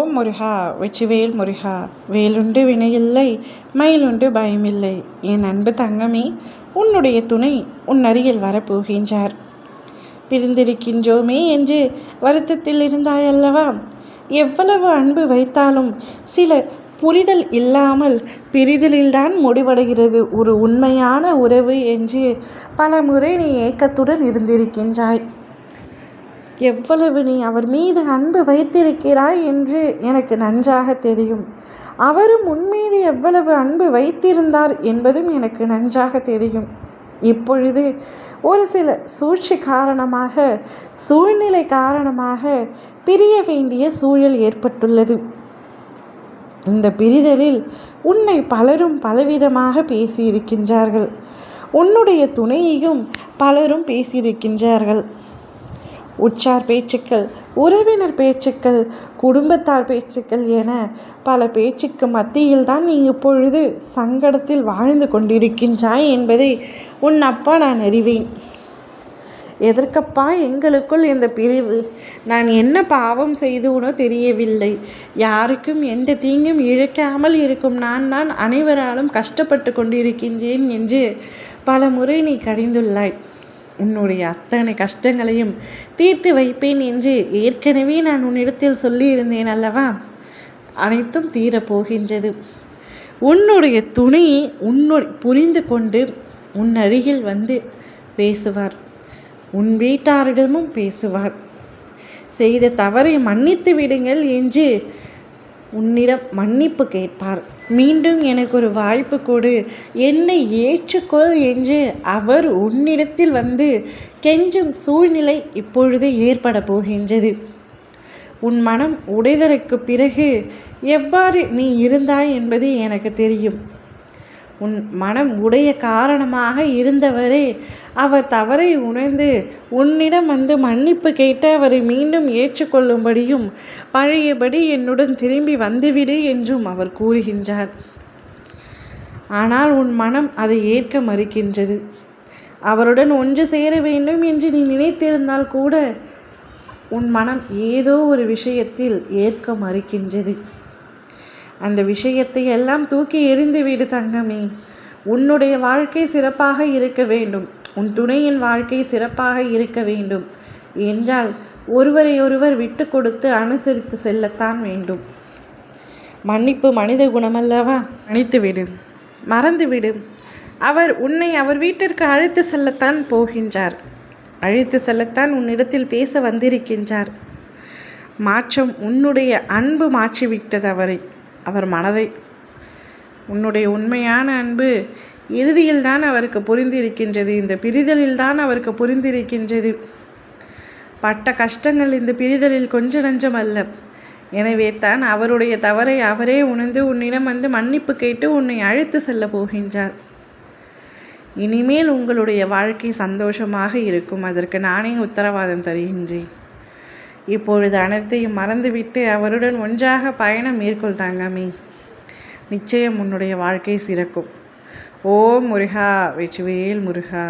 ஓம் முருகா வெற்றிவேல் முருகா, வேலுண்டு வினையில்லை மயிலுண்டு பயமில்லை. என் அன்பு தங்கமே, உன்னுடைய துணை உன் அருகில் வரப்போகின்றார். பிரிந்திருக்கின்றோமே என்று வருத்தத்தில் இருந்தாயல்லவா? எவ்வளவு அன்பு வைத்தாலும் சில புரிதல் இல்லாமல் பிரிதலில்தான் முடிவடைகிறது ஒரு உண்மையான உறவு என்று பல முறை நீ ஏக்கத்துடன் இருந்திருக்கின்றாய். எவ்வளவு நீ அவர் மீது அன்பு வைத்திருக்கிறாய் என்று எனக்கு நன்றாக தெரியும். அவரும் உன்மீது எவ்வளவு அன்பு வைத்திருந்தார் என்பதும் எனக்கு நன்றாக தெரியும். இப்பொழுது ஒரு சில சூழ்ச்சி காரணமாக, சூழ்நிலை காரணமாக பிரிய வேண்டிய சூழல் ஏற்பட்டுள்ளது. இந்த பிரிதலில் உன்னை பலரும் பலவிதமாக பேசியிருக்கின்றார்கள். உன்னுடைய துணையையும் பலரும் பேசியிருக்கின்றார்கள். உற்றார் பேச்சுக்கள், உறவினர் பேச்சுக்கள், குடும்பத்தார் பேச்சுக்கள் என பல பேச்சுக்கு மத்தியில் தான் நீ இப்பொழுது சங்கடத்தில் வாழ்ந்து கொண்டிருக்கின்றாய் என்பதை உன் அப்பா நான் அறிவேன். எதற்கப்பா எங்களுக்குள் இந்த பிரிவு? நான் என்ன பாவம் செய்தோனோ தெரியவில்லை. யாருக்கும் எந்த தீங்கும் இழைக்காமல் இருக்கும் நான் தான் அனைவராலும் கஷ்டப்பட்டு கொண்டிருக்கின்றேன் என்று பல முறை நீ கடிந்துள்ளாய். உன்னுடைய அத்தனை கஷ்டங்களையும் தீர்த்து வைப்பேன் என்று ஏற்கனவே நான் உன்னிடத்தில் சொல்லியிருந்தேன் அல்லவா? அனைத்தும் தீரப்போகின்றது. உன்னுடைய துணையை புரிந்து கொண்டு உன் அருகில் வந்து பேசுவார். உன் வீட்டாரிடமும் பேசுவார். செய்த தவறை மன்னித்து விடுங்கள் என்று உன்னிடம் மன்னிப்பு கேட்பார். மீண்டும் எனக்கு ஒரு வாய்ப்பு கொடு, என்னை ஏற்றுக்கொள் என்று அவர் உன்னிடத்தில் வந்து கெஞ்சும் சூழ்நிலை இப்பொழுது ஏற்பட போகின்றது. உன் மனம் உடைதலுக்கு பிறகு எவ்வாறு நீ இருந்தாய் என்பது எனக்கு தெரியும். உன் மனம் உடைய காரணமாக இருந்தவரே அவர் தவறை உணர்ந்து உன்னிடம் வந்து மன்னிப்பு கேட்டு அவரை மீண்டும் ஏற்றுக்கொள்ளும்படியும் பழையபடி என்னுடன் திரும்பி வந்துவிடு என்றும் அவர் கூறுகின்றார். ஆனால் உன் மனம் அதை ஏற்க மறுக்கின்றது. அவருடன் ஒன்று சேர வேண்டும் என்று நீ நினைத்திருந்தால் கூட உன் மனம் ஏதோ ஒரு விஷயத்தில் ஏற்க மறுக்கின்றது. அந்த விஷயத்தை எல்லாம் தூக்கி எறிந்துவிடு தங்கமே. உன்னுடைய வாழ்க்கை சிறப்பாக இருக்க வேண்டும், உன் துணையின் வாழ்க்கை சிறப்பாக இருக்க வேண்டும் என்றால் ஒருவரை ஒருவர் விட்டு கொடுத்து அனுசரித்து செல்லத்தான் வேண்டும். மன்னிப்பு மனித குணமல்லவா? மன்னித்துவிடு, மறந்துவிடு. அவர் உன்னை அவர் வீட்டிற்கு அழைத்து செல்லத்தான் போகின்றார். அழைத்து செல்லத்தான் உன்னிடத்தில் பேச வந்திருக்கின்றார். மாற்றம் உன்னுடைய அன்பு மாற்றிவிட்டது அவர் மனதை. உன்னுடைய உண்மையான அன்பு இறுதியில்தான் அவருக்கு புரிந்திருக்கின்றது. இந்த பிரிதலில்தான் அவருக்கு புரிந்திருக்கின்றது. பட்ட கஷ்டங்கள் இந்த பிரிதலில் கொஞ்ச நஞ்சம் அல்ல. எனவே தான் அவருடைய தவறை அவரே உணர்ந்து உன்னிடம் வந்து மன்னிப்பு கேட்டு உன்னை அழைத்து செல்ல போகின்றார். இனிமேல் உங்களுடைய வாழ்க்கை சந்தோஷமாக இருக்கும், அதற்கு நானே உத்தரவாதம் தருகின்றேன். இப்பொழுது அனைத்தையும் மறந்துவிட்டு அவருடன் ஒன்றாக பயணம் மேற்கொள் தங்கமே. நிச்சயம் உன்னுடைய வாழ்க்கை சிறக்கும். ஓம் முருகா வெற்றிவேல் முருகா.